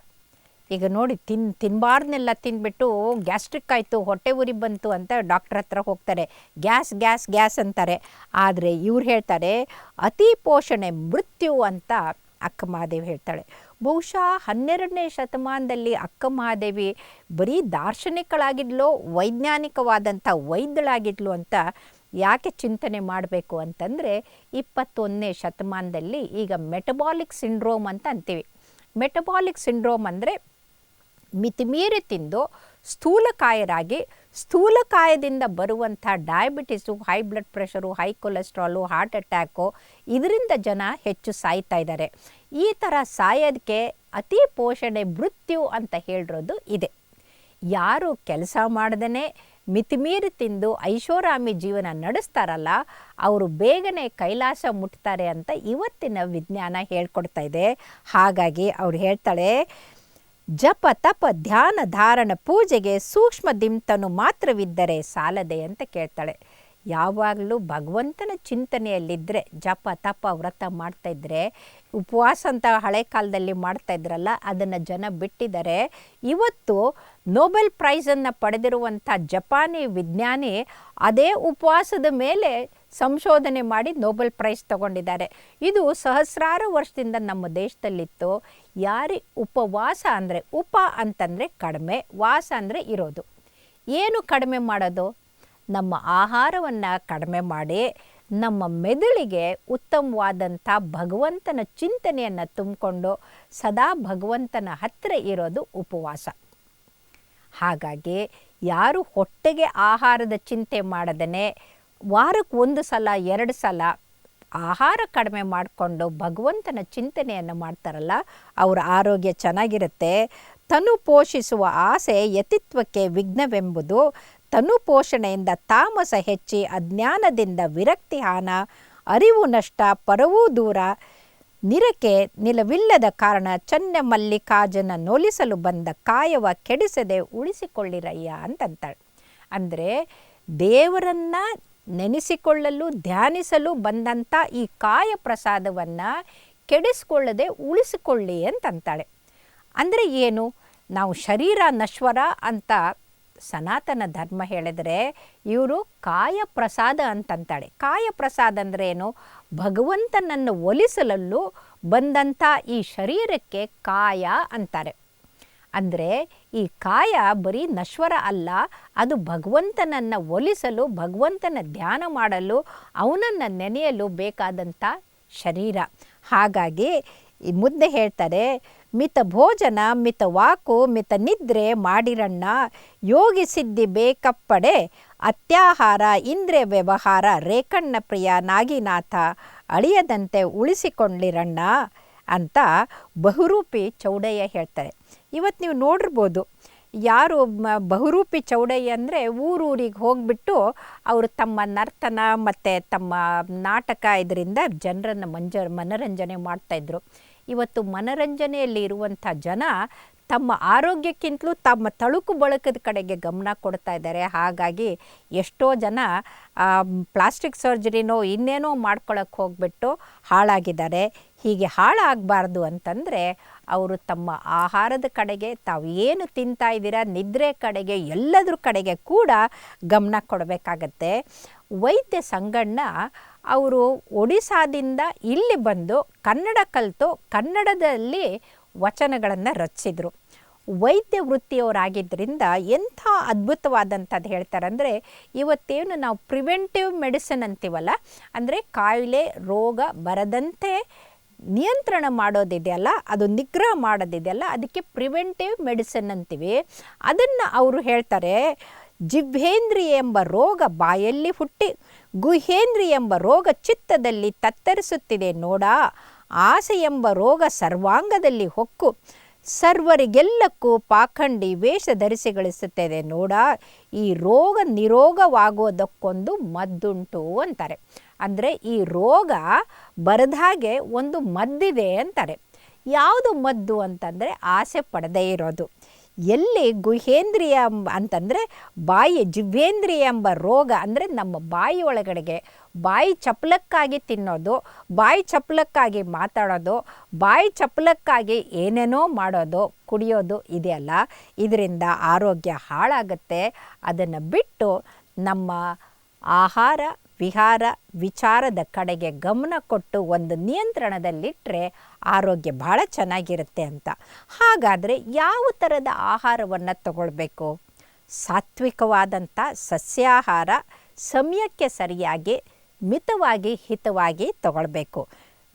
ಈಗ ನೋಡಿ, ತಿನ್ನಬಾರ್ದನ್ನೆಲ್ಲ ತಿಂದ್ಬಿಟ್ಟು ಗ್ಯಾಸ್ಟ್ರಿಕ್ ಆಯಿತು, ಹೊಟ್ಟೆ ಉರಿ ಬಂತು ಅಂತ ಡಾಕ್ಟ್ರ್ ಹತ್ರ ಹೋಗ್ತಾರೆ, ಗ್ಯಾಸ್ ಗ್ಯಾಸ್ ಗ್ಯಾಸ್ ಅಂತಾರೆ. ಆದರೆ ಇವ್ರು ಹೇಳ್ತಾರೆ ಅತಿ ಪೋಷಣೆ ಮೃತ್ಯು ಅಂತ ಅಕ್ಕ ಮಹಾದೇವಿ ಹೇಳ್ತಾಳೆ. ಬಹುಶಃ 12ನೇ ಶತಮಾನದಲ್ಲಿ ಅಕ್ಕ ಮಹಾದೇವಿ ಬರೀ ದಾರ್ಶನಿಕಳಾಗಿದ್ಲು, ವೈಜ್ಞಾನಿಕವಾದಂಥ ವೈದ್ಯಳಾಗಿದ್ಲು ಅಂತ ಯಾಕೆ ಚಿಂತನೆ ಮಾಡಬೇಕು ಅಂತಂದರೆ, 21ನೇ ಶತಮಾನದಲ್ಲಿ ಈಗ ಮೆಟಬಾಲಿಕ್ ಸಿಂಡ್ರೋಮ್ ಅಂತ ಅಂತೀವಿ. ಮೆಟಬಾಲಿಕ್ ಸಿಂಡ್ರೋಮ್ ಅಂದರೆ ಮಿತಿಮೀರಿ ತಿಂದು ಸ್ಥೂಲಕಾಯರಾಗಿ, ಸ್ಥೂಲಕಾಯದಿಂದ ಬರುವಂಥ diabetes, high blood pressure, high cholesterol, heart attack, ಇದರಿಂದ ಜನ ಹೆಚ್ಚು ಸಾಯ್ತಾ ಇದ್ದಾರೆ. ಈ ಥರ ಸಾಯೋದಕ್ಕೆ ಅತಿ ಪೋಷಣೆ ಮೃತ್ಯು ಅಂತ ಹೇಳಿರೋದು ಇದೆ. ಯಾರು ಕೆಲಸ ಮಾಡ್ದೇ ಮಿತಿಮೀರಿ ತಿಂದು ಐಷಾರಾಮಿ ಜೀವನ ನಡೆಸ್ತಾರಲ್ಲ, ಅವರು ಬೇಗನೆ ಕೈಲಾಸ ಮುಟ್ತಾರೆ ಅಂತ ಇವತ್ತಿನ ವಿಜ್ಞಾನ ಹೇಳ್ಕೊಡ್ತಾ ಇದೆ. ಹಾಗಾಗಿ ಅವ್ರು ಹೇಳ್ತಾಳೆ, ಜಪ ತಪ ಧ್ಯಾನ ಧಾರಣ ಪೂಜೆಗೆ ಸೂಕ್ಷ್ಮ ದಿಂತನು ಮಾತ್ರವಿದ್ದರೆ ಸಾಲದೆ ಅಂತ ಕೇಳ್ತಾಳೆ. ಯಾವಾಗಲೂ ಭಗವಂತನ ಚಿಂತನೆಯಲ್ಲಿದ್ದರೆ, ಜಪ ತಪ ವ್ರತ ಮಾಡ್ತಾಯಿದ್ರೆ, ಉಪವಾಸ ಅಂತ ಹಳೆ ಕಾಲದಲ್ಲಿ ಮಾಡ್ತಾಯಿದ್ರಲ್ಲ, ಅದನ್ನು ಜನ ಬಿಟ್ಟಿದ್ದಾರೆ. ಇವತ್ತು ನೊಬೆಲ್ ಪ್ರೈಸನ್ನು ಪಡೆದಿರುವಂಥ ಜಪಾನಿ ವಿಜ್ಞಾನಿ ಅದೇ ಉಪವಾಸದ ಮೇಲೆ ಸಂಶೋಧನೆ ಮಾಡಿ ನೊಬೆಲ್ ಪ್ರೈಸ್ ತಗೊಂಡಿದ್ದಾರೆ. ಇದು ಸಹಸ್ರಾರು ವರ್ಷದಿಂದ ನಮ್ಮ ದೇಶದಲ್ಲಿತ್ತು. ಉಪವಾಸ ಅಂದರೆ, ಉಪ ಅಂತಂದರೆ ಕಡಿಮೆ, ವಾಸ ಅಂದರೆ ಇರೋದು. ಏನು ಕಡಿಮೆ ಮಾಡೋದು? ನಮ್ಮ ಆಹಾರವನ್ನು ಕಡಿಮೆ ಮಾಡಿ ನಮ್ಮ ಮೆದುಳಿಗೆ ಉತ್ತಮವಾದಂಥ ಭಗವಂತನ ಚಿಂತನೆಯನ್ನು ತುಂಬಿಕೊಂಡು ಸದಾ ಭಗವಂತನ ಹತ್ತಿರ ಇರೋದು ಉಪವಾಸ. ಹಾಗಾಗಿ ಯಾರು ಹೊಟ್ಟೆಗೆ ಆಹಾರದ ಚಿಂತೆ ಮಾಡದೇ ವಾರಕ್ಕೆ 1 ಸಲ 2 ಸಲ ಆಹಾರ ಕಡಿಮೆ ಮಾಡಿಕೊಂಡು ಭಗವಂತನ ಚಿಂತನೆಯನ್ನು ಮಾಡ್ತಾರಲ್ಲ, ಅವರ ಆರೋಗ್ಯ ಚೆನ್ನಾಗಿರುತ್ತೆ. ತನು ಪೋಷಿಸುವ ಆಸೆ ಯತಿತ್ವಕ್ಕೆ ವಿಘ್ನವೆಂಬುದು, ತನು ಪೋಷಣೆಯಿಂದ ತಾಮಸ ಹೆಚ್ಚಿ, ಅಜ್ಞಾನದಿಂದ ವಿರಕ್ತಿ ಹಾನ, ಅರಿವು ನಷ್ಟ, ಪರವೂ ದೂರ, ನಿರಕೆ ನಿಲವಿಲ್ಲದ ಕಾರಣ ಚನ್ನ ಮಲ್ಲಿಕಾರ್ಜುನ ನೋಲಿಸಲು ಬಂದ ಕಾಯವ ಕೆಡಿಸದೆ ಉಳಿಸಿಕೊಳ್ಳಿರಯ್ಯ ಅಂತಂತಾಳೆ. ಅಂದರೆ ದೇವರನ್ನು ನೆನೆಸಿಕೊಳ್ಳಲು, ಧ್ಯಾನಿಸಲು ಬಂದಂಥ ಈ ಕಾಯ ಪ್ರಸಾದವನ್ನು ಕೆಡಿಸ್ಕೊಳ್ಳದೆ ಉಳಿಸಿಕೊಳ್ಳಿ ಅಂತಂತಾಳೆ. ಅಂದರೆ ಏನು? ನಾವು ಶರೀರ ನಶ್ವರ ಅಂತ ಸನಾತನ ಧರ್ಮ ಹೇಳಿದರೆ, ಇವರು ಕಾಯ ಪ್ರಸಾದ ಅಂತಂತಾಳೆ. ಕಾಯ ಪ್ರಸಾದ ಅಂದರೆ ಏನು? ಭಗವಂತನನ್ನು ಒಲಿಸಲಲ್ಲೂ ಬಂದಂಥ ಈ ಶರೀರಕ್ಕೆ ಕಾಯ ಅಂತಾರೆ. ಅಂದರೆ ಈ ಕಾಯ ಬರೀ ನಶ್ವರ ಅಲ್ಲ, ಅದು ಭಗವಂತನನ್ನು ಒಲಿಸಲು, ಭಗವಂತನ ಧ್ಯಾನ ಮಾಡಲು, ಅವನನ್ನು ನೆನೆಯಲು ಬೇಕಾದಂಥ ಶರೀರ. ಹಾಗಾಗಿ ಈ ಮುದ್ದೆ ಹೇಳ್ತಾರೆ, ಮಿತ ಭೋಜನ ಮಿತ ವಾಕು ಮಿತ ನಿದ್ರೆ ಮಾಡಿರಣ್ಣ. ಯೋಗಿ ಸಿದ್ಧಿ ಬೇಕಪ್ಪಡೆ ಅತ್ಯಾಹಾರ ಇಂದ್ರಿಯ ವ್ಯವಹಾರ ರೇಕಣ್ಣ ಪ್ರಿಯ ನಾಗಿನಾಥ ಅಳಿಯದಂತೆ ಉಳಿಸಿಕೊಂಡಿರಣ್ಣ ಅಂತ ಬಹುರೂಪಿ ಚೌಡಯ್ಯ ಹೇಳ್ತಾರೆ. ಇವತ್ತು ನೀವು ನೋಡಿರ್ಬೋದು, ಯಾರು ಬಹುರೂಪಿ ಚೌಡಯ್ಯ ಅಂದರೆ ಊರೂರಿಗೆ ಹೋಗಿಬಿಟ್ಟು ಅವರು ತಮ್ಮ ನರ್ತನ ಮತ್ತು ತಮ್ಮ ನಾಟಕ ಇದರಿಂದ ಜನರನ್ನು ಮನರಂಜನೆ ಮಾಡ್ತಾಯಿದ್ರು. ಇವತ್ತು ಮನರಂಜನೆಯಲ್ಲಿ ಇರುವಂಥ ಜನ ತಮ್ಮ ಆರೋಗ್ಯಕ್ಕಿಂತಲೂ ತಮ್ಮ ತಳುಕು ಬಳಕದ ಕಡೆಗೆ ಗಮನ ಕೊಡ್ತಾ ಇದ್ದಾರೆ. ಹಾಗಾಗಿ ಎಷ್ಟೋ ಜನ ಪ್ಲಾಸ್ಟಿಕ್ ಸರ್ಜರಿನೋ ಇನ್ನೇನೋ ಮಾಡ್ಕೊಳ್ಳೋಕ್ಕೆ ಹೋಗ್ಬಿಟ್ಟು ಹಾಳಾಗಿದ್ದಾರೆ. ಹೀಗೆ ಹಾಳಾಗಬಾರ್ದು ಅಂತಂದರೆ ಅವರು ತಮ್ಮ ಆಹಾರದ ಕಡೆಗೆ, ತಾವು ಏನು ತಿಂತಾ ಇದ್ದೀರಾ, ನಿದ್ರೆ ಕಡೆಗೆ, ಎಲ್ಲದ್ರ ಕಡೆಗೆ ಕೂಡ ಗಮನ ಕೊಡಬೇಕಾಗತ್ತೆ. ವೈದ್ಯ ಸಂಗಣ್ಣ ಅವರು ಒಡಿಸ್ಸಾದಿಂದ ಇಲ್ಲಿ ಬಂದು ಕನ್ನಡ ಕಲಿತು ಕನ್ನಡದಲ್ಲಿ ವಚನಗಳನ್ನು ರಚಿಸಿದರು. ವೈದ್ಯ ವೃತ್ತಿಯವರಾಗಿದ್ದರಿಂದ ಎಂಥ ಅದ್ಭುತವಾದಂಥದ್ದು ಹೇಳ್ತಾರೆ ಅಂದರೆ, ಇವತ್ತೇನು ನಾವು ಪ್ರಿವೆಂಟಿವ್ ಮೆಡಿಸಿನ್ ಅಂತೀವಲ್ಲ, ಅಂದರೆ ಕಾಯಿಲೆ ರೋಗ ಬರದಂತೆ ನಿಯಂತ್ರಣ ಮಾಡೋದಿದೆಯಲ್ಲ, ಅದು ನಿಗ್ರಹ ಮಾಡೋದಿದೆಯಲ್ಲ, ಅದಕ್ಕೆ ಪ್ರಿವೆಂಟಿವ್ ಮೆಡಿಸಿನ್ ಅಂತೀವಿ. ಅದನ್ನು ಅವರು ಹೇಳ್ತಾರೆ, ಜಿಹ್ವೇಂದ್ರಿಯ ಎಂಬ ರೋಗ ಬಾಯಲ್ಲಿ ಹುಟ್ಟಿ ಗುಹೇಂದ್ರಿಯ ಎಂಬ ರೋಗ ಚಿತ್ತದಲ್ಲಿ ತತ್ತರಿಸುತ್ತಿದೆ ನೋಡ. ಆಸೆ ಎಂಬ ರೋಗ ಸರ್ವಾಂಗದಲ್ಲಿ ಹೊಕ್ಕು ಸರ್ವರಿಗೆಲ್ಲಕ್ಕೂ ಪಾಖಂಡಿ ವೇಷ ಧರಿಸಿಗಳಿಸುತ್ತದೆ ನೋಡ. ಈ ರೋಗ ನಿರೋಗವಾಗೋದಕ್ಕೊಂದು ಮದ್ದುಂಟು ಅಂತಾರೆ. ಅಂದರೆ ಈ ರೋಗ ಬರದ ಹಾಗೆ ಒಂದು ಮದ್ದಿದೆ ಅಂತಾರೆ. ಯಾವುದು ಮದ್ದು ಅಂತಂದರೆ ಆಸೆ ಪಡದೇ ಇರೋದು. ಎಲ್ಲಿ ಗುಹೇಂದ್ರಿಯ ಅಂತಂದರೆ ಬಾಯಿ, ಜಿಹ್ವೇಂದ್ರಿಯ ಎಂಬ ರೋಗ ಅಂದರೆ ನಮ್ಮ ಬಾಯಿ ಒಳಗಡೆಗೆ ಬಾಯಿ ಚಪಲಕ್ಕಾಗಿ ತಿನ್ನೋದು, ಬಾಯಿ ಚಪಲಕ್ಕಾಗಿ ಮಾತಾಡೋದು, ಬಾಯಿ ಚಪಲಕ್ಕಾಗಿ ಏನೇನೋ ಮಾಡೋದು, ಕುಡಿಯೋದು ಇದೆಯಲ್ಲ, ಇದರಿಂದ ಆರೋಗ್ಯ ಹಾಳಾಗುತ್ತೆ. ಅದನ್ನು ಬಿಟ್ಟು ನಮ್ಮ ಆಹಾರ ವಿಹಾರ ವಿಚಾರದ ಕಡೆಗೆ ಗಮನ ಕೊಟ್ಟು ಒಂದು ನಿಯಂತ್ರಣದಲ್ಲಿಟ್ಟರೆ ಆರೋಗ್ಯ ಭಾಳ ಚೆನ್ನಾಗಿರುತ್ತೆ ಅಂತ. ಹಾಗಾದರೆ ಯಾವ ಥರದ ಆಹಾರವನ್ನು ತಗೊಳ್ಬೇಕು? ಸಾತ್ವಿಕವಾದಂಥ ಸಸ್ಯಾಹಾರ ಸಮಯಕ್ಕೆ ಸರಿಯಾಗಿ ಮಿತವಾಗಿ ಹಿತವಾಗಿ ತಗೊಳ್ಬೇಕು.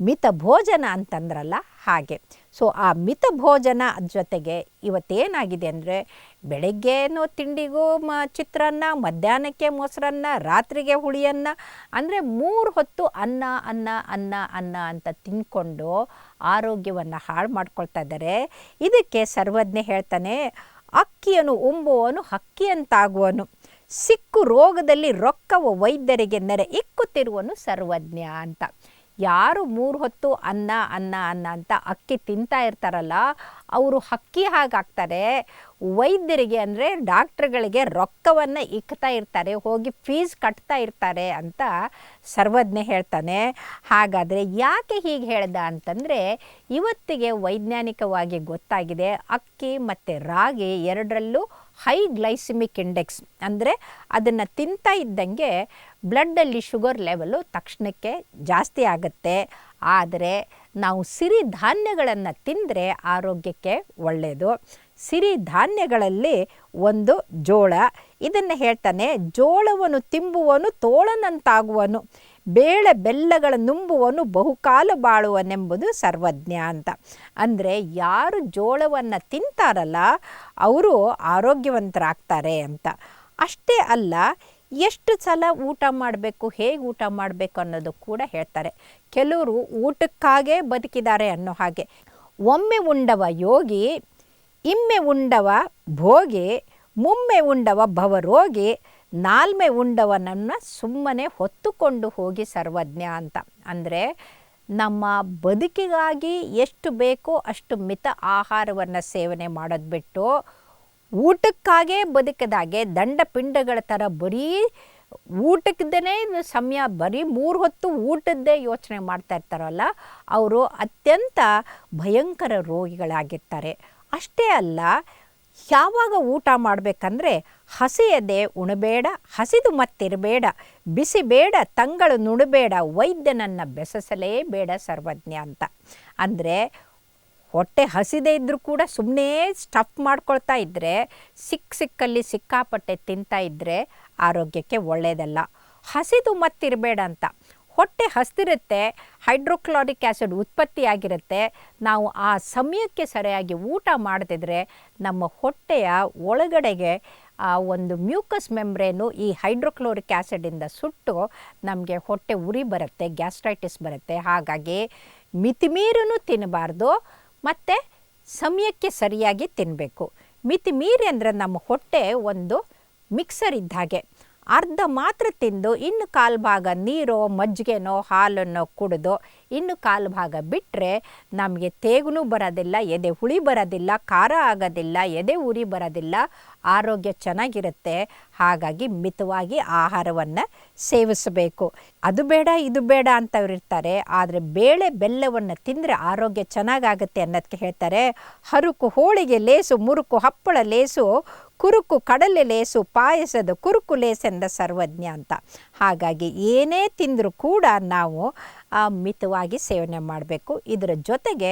ಮಿತ ಭೋಜನ ಅಂತಂದ್ರಲ್ಲ ಹಾಗೆ. ಸೊ ಆ ಮಿತ ಭೋಜನ ಜೊತೆಗೆ ಇವತ್ತೇನಾಗಿದೆ ಅಂದರೆ, ಬೆಳಗ್ಗೆನೋ ತಿಂಡಿಗೂ ಚಿತ್ರಾನ್ನ, ಮಧ್ಯಾಹ್ನಕ್ಕೆ ಮೊಸರನ್ನ, ರಾತ್ರಿಗೆ ಹುಳಿಯನ್ನ, ಅಂದರೆ 3 ಹೊತ್ತು ಅನ್ನ ಅನ್ನ ಅನ್ನ ಅನ್ನ ಅಂತ ತಿಂದ್ಕೊಂಡು ಆರೋಗ್ಯವನ್ನು ಹಾಳು ಮಾಡ್ಕೊಳ್ತಾ ಇದ್ದಾರೆ. ಇದಕ್ಕೆ ಸರ್ವಜ್ಞ ಹೇಳ್ತಾನೆ, ಅಕ್ಕಿಯನ್ನು ಉಂಬುವನು ಹಕ್ಕಿಯಂತಾಗುವನು, ಸಿಕ್ಕು ರೋಗದಲ್ಲಿ ರೊಕ್ಕವ ವೈದ್ಯರಿಗೆ ನೆರೆ ಇಕ್ಕುತ್ತಿರುವನು ಸರ್ವಜ್ಞ ಅಂತ. ಯಾರು 3 ಹೊತ್ತು ಅನ್ನ ಅನ್ನ ಅನ್ನ ಅಂತ ಅಕ್ಕಿ ತಿಂತಾ ಇರ್ತಾರಲ್ಲ, ಅವರು ಹಕ್ಕಿ ಹಾಗಾಗ್ತಾರೆ. ವೈದ್ಯರಿಗೆ ಅಂದರೆ ಡಾಕ್ಟ್ರುಗಳಿಗೆ ರೊಕ್ಕವನ್ನು ಇಕ್ತಾ ಇರ್ತಾರೆ, ಹೋಗಿ ಫೀಸ್ ಕಟ್ತಾ ಇರ್ತಾರೆ ಅಂತ ಸರ್ವಜ್ಞ ಹೇಳ್ತಾನೆ. ಹಾಗಾದರೆ ಯಾಕೆ ಹೀಗೆ ಹೇಳ್ದ ಅಂತಂದರೆ, ಇವತ್ತಿಗೆ ವೈಜ್ಞಾನಿಕವಾಗಿ ಗೊತ್ತಾಗಿದೆ, ಅಕ್ಕಿ ಮತ್ತು ರಾಗಿ ಎರಡರಲ್ಲೂ ಹೈ ಗ್ಲೈಸಿಮಿಕ್ ಇಂಡೆಕ್ಸ್, ಅಂದರೆ ಅದನ್ನು ತಿಂತಾ ಇದ್ದಂಗೆ ಬ್ಲಡ್ಡಲ್ಲಿ ಶುಗರ್ ಲೆವೆಲು ತಕ್ಷಣಕ್ಕೆ ಜಾಸ್ತಿ ಆಗುತ್ತೆ. ಆದರೆ ನಾವು ಸಿರಿಧಾನ್ಯಗಳನ್ನು ತಿಂದರೆ ಆರೋಗ್ಯಕ್ಕೆ ಒಳ್ಳೆಯದು. ಸಿರಿಧಾನ್ಯಗಳಲ್ಲಿ ಒಂದು ಜೋಳ. ಇದನ್ನು ಹೇಳ್ತಾನೆ, ಜೋಳವನ್ನು ತಿಂಬುವನು ತೋಳನಂತಾಗುವನು, ಬೇಳೆ ಬೆಲ್ಲಗಳ ನುಂಬುವನು ಬಹುಕಾಲ ಬಾಳುವನೆಂಬುದು ಸರ್ವಜ್ಞ ಅಂತ. ಅಂದರೆ ಯಾರು ಜೋಳವನ್ನು ತಿಂತಾರಲ್ಲ ಅವರು ಆರೋಗ್ಯವಂತರಾಗ್ತಾರೆ ಅಂತ. ಅಷ್ಟೇ ಅಲ್ಲ, ಎಷ್ಟು ಸಲ ಊಟ ಮಾಡಬೇಕು, ಹೇಗೆ ಊಟ ಮಾಡಬೇಕು ಅನ್ನೋದು ಕೂಡ ಹೇಳ್ತಾರೆ. ಕೆಲವರು ಊಟಕ್ಕಾಗೇ ಬದುಕಿದ್ದಾರೆ ಅನ್ನೋ ಹಾಗೆ. ಒಮ್ಮೆ ಉಂಡವ ಯೋಗಿ, ಇಮ್ಮೆ ಉಂಡವ ಭೋಗಿ, ಮುಮ್ಮೆ ಉಂಡವ ಭವರೋಗಿ, ನಾಲ್ಮೆ ಉಂಡವನನ್ನು ಸುಮ್ಮನೆ ಹೊತ್ತುಕೊಂಡು ಹೋಗಿ ಸರ್ವಜ್ಞ ಅಂತ. ಅಂದರೆ ನಮ್ಮ ಬದುಕಿಗಾಗಿ ಎಷ್ಟು ಬೇಕೋ ಅಷ್ಟು ಮಿತ ಆಹಾರವನ್ನು ಸೇವನೆ ಮಾಡೋದು ಬಿಟ್ಟು ಊಟಕ್ಕಾಗೇ ಬದುಕದಾಗೆ ದಂಡ ಪಿಂಡಗಳ ಥರ ಬರೀ ಊಟಕ್ಕದೇ ಸಮಯ, ಬರೀ 3 ಹೊತ್ತು ಊಟದ್ದೇ ಯೋಚನೆ ಮಾಡ್ತಾ ಇರ್ತಾರಲ್ಲ, ಅವರು ಅತ್ಯಂತ ಭಯಂಕರ ರೋಗಿಗಳಾಗಿರ್ತಾರೆ. ಅಷ್ಟೇ ಅಲ್ಲ, ಯಾವಾಗ ಊಟ ಮಾಡಬೇಕಂದ್ರೆ ಹಸಿಯದೆ ಉಣಬೇಡ, ಹಸಿದು ಮತ್ತಿರಬೇಡ, ಬಿಸಿ ಬೇಡ, ತಂಗಳು ನುಣಬೇಡ, ವೈದ್ಯನನ್ನು ಬೆಸಸಲೇಬೇಡ ಸರ್ವಜ್ಞ ಅಂತ. ಅಂದರೆ ಹೊಟ್ಟೆ ಹಸಿದೇ ಇದ್ದರೂ ಕೂಡ ಸುಮ್ಮನೆ ಸ್ಟಫ್ ಮಾಡ್ಕೊಳ್ತಾ ಇದ್ದರೆ, ಸಿಕ್ಕಲ್ಲಿ ಸಿಕ್ಕಾಪಟ್ಟೆ ತಿಂತಾ ಇದ್ದರೆ ಆರೋಗ್ಯಕ್ಕೆ ಒಳ್ಳೆಯದಲ್ಲ. ಹಸಿದು ಮತ್ತಿರಬೇಡ ಅಂತ, ಹೊಟ್ಟೆ ಹಸ್ದಿರುತ್ತೆ, ಹೈಡ್ರೋಕ್ಲೋರಿಕ್ ಆ್ಯಸಿಡ್ ಉತ್ಪತ್ತಿಯಾಗಿರುತ್ತೆ. ನಾವು ಆ ಸಮಯಕ್ಕೆ ಸರಿಯಾಗಿ ಊಟ ಮಾಡದಿದ್ರೆ ನಮ್ಮ ಹೊಟ್ಟೆಯ ಒಳಗಡೆಗೆ ಆ ಒಂದು ಮ್ಯೂಕಸ್ ಮೆಂಬ್ರೇನು ಈ ಹೈಡ್ರೋಕ್ಲೋರಿಕ್ ಆ್ಯಸಿಡಿಂದ ಸುಟ್ಟು ನಮಗೆ ಹೊಟ್ಟೆ ಉರಿ ಬರುತ್ತೆ, ಗ್ಯಾಸ್ಟ್ರೈಟಿಸ್ ಬರುತ್ತೆ. ಹಾಗಾಗಿ ಮಿತಿಮೀರನು ತಿನ್ನಬಾರ್ದು ಮತ್ತು ಸಮಯಕ್ಕೆ ಸರಿಯಾಗಿ ತಿನ್ನಬೇಕು. ಮಿತಿಮೀರಿ ಅಂದರೆ ನಮ್ಮ ಹೊಟ್ಟೆ ಒಂದು ಮಿಕ್ಸರ್ ಇದ್ದ ಹಾಗೆ. ಅರ್ಧ ಮಾತ್ರ ತಿಂದು ಇನ್ನು ಕಾಲು ಭಾಗ ನೀರೋ ಮಜ್ಜಿಗೆನೋ ಹಾಲನ್ನು ಕುಡಿದು ಇನ್ನು ಕಾಲು ಭಾಗ ಬಿಟ್ಟರೆ ನಮಗೆ ತೇಗು ಬರೋದಿಲ್ಲ, ಎದೆ ಹುಳಿ ಬರೋದಿಲ್ಲ, ಖಾರ ಆಗೋದಿಲ್ಲ, ಎದೆ ಉರಿ ಬರೋದಿಲ್ಲ, ಆರೋಗ್ಯ ಚೆನ್ನಾಗಿರುತ್ತೆ. ಹಾಗಾಗಿ ಮಿತವಾಗಿ ಆಹಾರವನ್ನು ಸೇವಿಸಬೇಕು. ಅದು ಬೇಡ ಇದು ಬೇಡ ಅಂತವ್ರು ಇರ್ತಾರೆ, ಆದರೆ ಬೇಳೆ ಬೆಲ್ಲವನ್ನು ತಿಂದರೆ ಆರೋಗ್ಯ ಚೆನ್ನಾಗಾಗುತ್ತೆ ಅನ್ನೋದಕ್ಕೆ ಹೇಳ್ತಾರೆ, ಹರುಕು ಹೋಳಿಗೆ ಲೇಸು, ಮುರುಕು ಹಪ್ಪಳ ಲೇಸು, ಕುರುಕು ಕಡಲೆ ಲೇಸು, ಪಾಯಸದ ಕುರುಕು ಲೇಸೆಂದ ಸರ್ವಜ್ಞ ಅಂತ. ಹಾಗಾಗಿ ಏನೇ ತಿಂದರೂ ಕೂಡ ನಾವು ಮಿತವಾಗಿ ಸೇವನೆ ಮಾಡಬೇಕು. ಇದರ ಜೊತೆಗೆ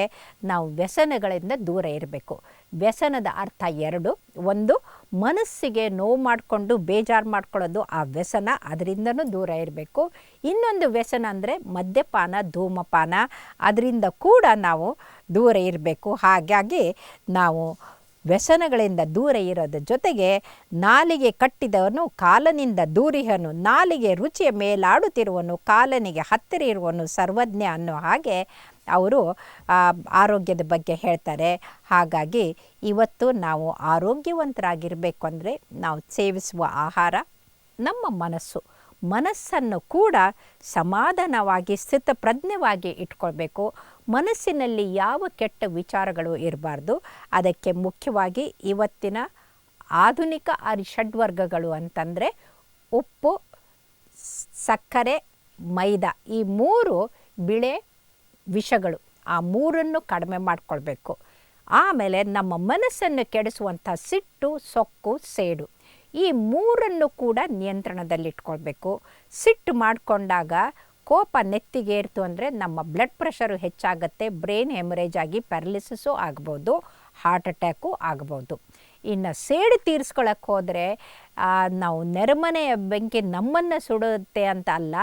ನಾವು ವ್ಯಸನಗಳಿಂದ ದೂರ ಇರಬೇಕು. ವ್ಯಸನದ ಅರ್ಥ ಎರಡು. ಒಂದು, ಮನಸ್ಸಿಗೆ ನೋವು ಮಾಡಿಕೊಂಡು ಬೇಜಾರು ಮಾಡ್ಕೊಳ್ಳೋದು ಆ ವ್ಯಸನ, ಅದರಿಂದನೂ ದೂರ ಇರಬೇಕು. ಇನ್ನೊಂದು ವ್ಯಸನ ಅಂದರೆ ಮದ್ಯಪಾನ, ಧೂಮಪಾನ, ಅದರಿಂದ ಕೂಡ ನಾವು ದೂರ ಇರಬೇಕು. ಹಾಗಾಗಿ ನಾವು ವ್ಯಸನಗಳಿಂದ ದೂರ ಇರೋದ್ರ ಜೊತೆಗೆ ನಾಲಿಗೆ ಕಟ್ಟಿದವನು ಕಾಲನಿಂದ ದೂರಿಹನು, ನಾಲಿಗೆ ರುಚಿಯ ಮೇಲಾಡುತ್ತಿರುವನು, ಕಾಲನಿಗೆ ಹತ್ತಿರ ಇರುವನು ಸರ್ವಜ್ಞ ಅನ್ನೋ ಹಾಗೆ ಅವರು ಆರೋಗ್ಯದ ಬಗ್ಗೆ ಹೇಳ್ತಾರೆ. ಹಾಗಾಗಿ ಇವತ್ತು ನಾವು ಆರೋಗ್ಯವಂತರಾಗಿರಬೇಕು ಅಂದರೆ ನಾವು ಸೇವಿಸುವ ಆಹಾರ, ನಮ್ಮ ಮನಸ್ಸನ್ನು ಕೂಡ ಸಮಾಧಾನವಾಗಿ ಸ್ಥಿತಪ್ರಜ್ಞವಾಗಿ ಇಟ್ಕೊಳ್ಬೇಕು. ಮನಸ್ಸಿನಲ್ಲಿ ಯಾವ ಕೆಟ್ಟ ವಿಚಾರಗಳು ಇರಬಾರ್ದು. ಅದಕ್ಕೆ ಮುಖ್ಯವಾಗಿ ಇವತ್ತಿನ ಆಧುನಿಕ ಷಡ್ವರ್ಗಗಳು ಅಂತಂದರೆ ಉಪ್ಪು, ಸಕ್ಕರೆ, ಮೈದಾ, ಈ ಮೂರು ಬಿಳೆ ವಿಷಗಳು. ಆ ಮೂರನ್ನು ಕಡಿಮೆ ಮಾಡಿಕೊಳ್ಬೇಕು. ಆಮೇಲೆ ನಮ್ಮ ಮನಸ್ಸನ್ನು ಕೆಡಿಸುವಂಥ ಸಿಟ್ಟು, ಸೊಕ್ಕು, ಸೇಡು, ಈ ಮೂರನ್ನು ಕೂಡ ನಿಯಂತ್ರಣದಲ್ಲಿಟ್ಕೊಳ್ಬೇಕು. ಸಿಟ್ಟು ಮಾಡಿಕೊಂಡಾಗ ಕೋಪ ನೆತ್ತಿಗೇರ್ತು ಅಂದರೆ ನಮ್ಮ ಬ್ಲಡ್ ಪ್ರೆಷರು ಹೆಚ್ಚಾಗುತ್ತೆ, ಬ್ರೈನ್ ಹೆಮರೇಜ್ ಆಗಿ ಪ್ಯಾರಲಿಸಿಸು ಆಗ್ಬೋದು, ಹಾರ್ಟ್ ಅಟ್ಯಾಕು ಆಗ್ಬೋದು. ಇನ್ನು ಸೇಡು ತೀರಿಸ್ಕೊಳ್ಳೋಕ್ಕೆ ಹೋದರೆ ನಾವು ನೆರೆಮನೆಯ ಬೆಂಕಿ ನಮ್ಮನ್ನು ಸುಡುತ್ತೆ ಅಂತ ಅಲ್ಲ,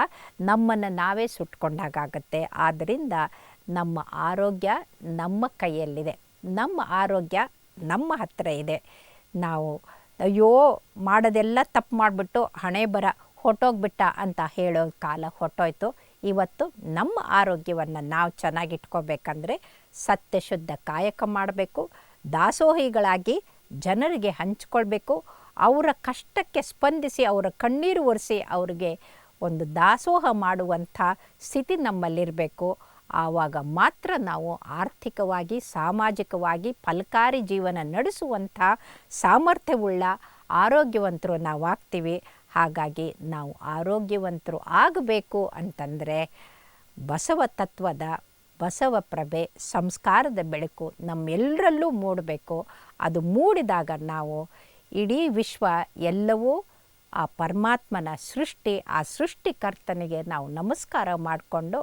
ನಮ್ಮನ್ನು ನಾವೇ ಸುಟ್ಕೊಂಡಾಗುತ್ತೆ. ಆದ್ದರಿಂದ ನಮ್ಮ ಆರೋಗ್ಯ ನಮ್ಮ ಕೈಯಲ್ಲಿದೆ, ನಮ್ಮ ಆರೋಗ್ಯ ನಮ್ಮ ಹತ್ತಿರ ಇದೆ. ನಾವು ಅಯ್ಯೋ ಮಾಡೋದೆಲ್ಲ ತಪ್ಪು ಮಾಡಿಬಿಟ್ಟು ಹಣೆ ಬರ ಹೊಟ್ಟೋಗ್ಬಿಟ್ಟ ಅಂತ ಹೇಳೋ ಕಾಲ ಹೊಟ್ಟೋಯ್ತು. ಇವತ್ತು ನಮ್ಮ ಆರೋಗ್ಯವನ್ನು ನಾವು ಚೆನ್ನಾಗಿಟ್ಕೋಬೇಕಂದ್ರೆ ಸತ್ಯಶುದ್ಧ ಕಾಯಕ ಮಾಡಬೇಕು, ದಾಸೋಹಿಗಳಾಗಿ ಜನರಿಗೆ ಹಂಚ್ಕೊಳ್ಬೇಕು, ಅವರ ಕಷ್ಟಕ್ಕೆ ಸ್ಪಂದಿಸಿ ಅವರ ಕಣ್ಣೀರು ಒರೆಸಿ ಅವ್ರಿಗೆ ಒಂದು ದಾಸೋಹ ಮಾಡುವಂಥ ಸ್ಥಿತಿ ನಮ್ಮಲ್ಲಿರಬೇಕು. ಆವಾಗ ಮಾತ್ರ ನಾವು ಆರ್ಥಿಕವಾಗಿ, ಸಾಮಾಜಿಕವಾಗಿ ಫಲಕಾರಿ ಜೀವನ ನಡೆಸುವಂಥ ಸಾಮರ್ಥ್ಯವುಳ್ಳ ಆರೋಗ್ಯವಂತರು ನಾವು ಆಗ್ತೀವಿ. ಹಾಗಾಗಿ ನಾವು ಆರೋಗ್ಯವಂತರು ಆಗಬೇಕು ಅಂತಂದರೆ ಬಸವ ತತ್ವದ, ಬಸವ ಪ್ರಭೆ, ಸಂಸ್ಕಾರದ ಬೆಳಕು ನಮ್ಮೆಲ್ಲರಲ್ಲೂ ಮೂಡಬೇಕು. ಅದು ಮೂಡಿದಾಗ ನಾವು ಇಡೀ ವಿಶ್ವ ಎಲ್ಲವೂ ಆ ಪರಮಾತ್ಮನ ಸೃಷ್ಟಿ, ಆ ಸೃಷ್ಟಿಕರ್ತನಿಗೆ ನಾವು ನಮಸ್ಕಾರ ಮಾಡಿಕೊಂಡು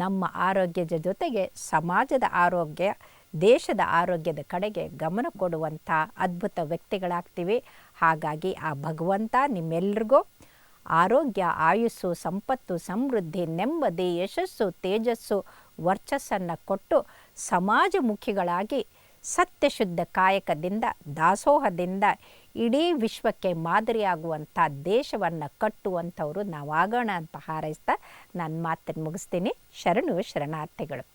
ನಮ್ಮ ಆರೋಗ್ಯದ ಜೊತೆಗೆ ಸಮಾಜದ ಆರೋಗ್ಯ, ದೇಶದ ಆರೋಗ್ಯದ ಕಡೆಗೆ ಗಮನ ಕೊಡುವಂಥ ಅದ್ಭುತ ವ್ಯಕ್ತಿಗಳಾಗ್ತೀವಿ. ಹಾಗಾಗಿ ಆ ಭಗವಂತ ನಿಮ್ಮೆಲ್ರಿಗೂ ಆರೋಗ್ಯ, ಆಯುಸ್ಸು, ಸಂಪತ್ತು, ಸಮೃದ್ಧಿ, ನೆಮ್ಮದಿ, ಯಶಸ್ಸು, ತೇಜಸ್ಸು, ವರ್ಚಸ್ಸನ್ನು ಕೊಟ್ಟು ಸಮಾಜಮುಖಿಗಳಾಗಿ ಸತ್ಯಶುದ್ಧ ಕಾಯಕದಿಂದ, ದಾಸೋಹದಿಂದ ಇಡೀ ವಿಶ್ವಕ್ಕೆ ಮಾದರಿಯಾಗುವಂಥ ದೇಶವನ್ನು ಕಟ್ಟುವಂಥವರು ನಾವಾಗೋಣ ಅಂತ ಹಾರೈಸ್ತಾ ನನ್ನ ಮಾತನ್ನು ಮುಗಿಸ್ತೀನಿ. ಶರಣು ಶರಣಾರ್ಥಿಗಳು.